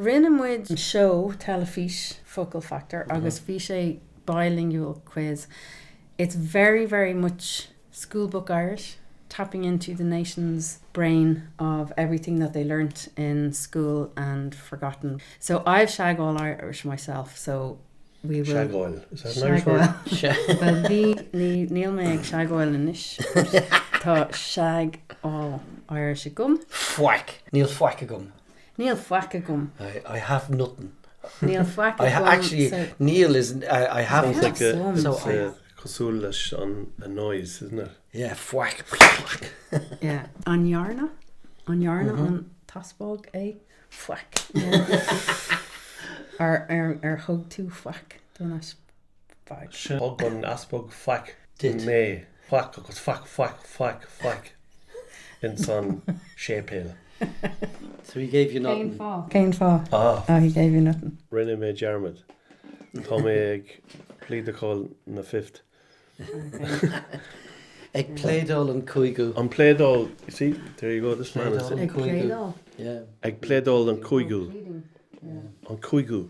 rinne muid show telefís focal factor agus bhí sé bilingual quiz. It's very, very much schoolbook Irish, tapping into the nation's brain of everything that they learnt in school and forgotten. So I've shagáil Irish myself, so we will... Shagáil. Is that an Irish word? Well, níl mé ag shagáil in ish. Tá shagáil Irish a gum. Fwack. Níl fwack a gum. Níl fwack a gum. I have nothing. Níl fwack a gum. Actually, Neil is... I have... Sounds like some. a cosúlas on a noise, isn't it? Yeah, fwack. Yeah. An Yarna an taspog fwack. Ar hug tú fwack. Don't ask fwack. Bog on aspog fwack. Did. May. Fwack, agus fwack. In son shagáil. So he gave you nothing. Cain Fá. Oh, he gave you nothing. Rinne me Jarmid. Tá mé ag plead the call na 5th. Ag Plédol and Cúigiú. On Plédol, you see, there you go, this man is Plédol. Ag Cúigiú. Yeah. Ag Plédol and Cúigiú. On Cúigiú.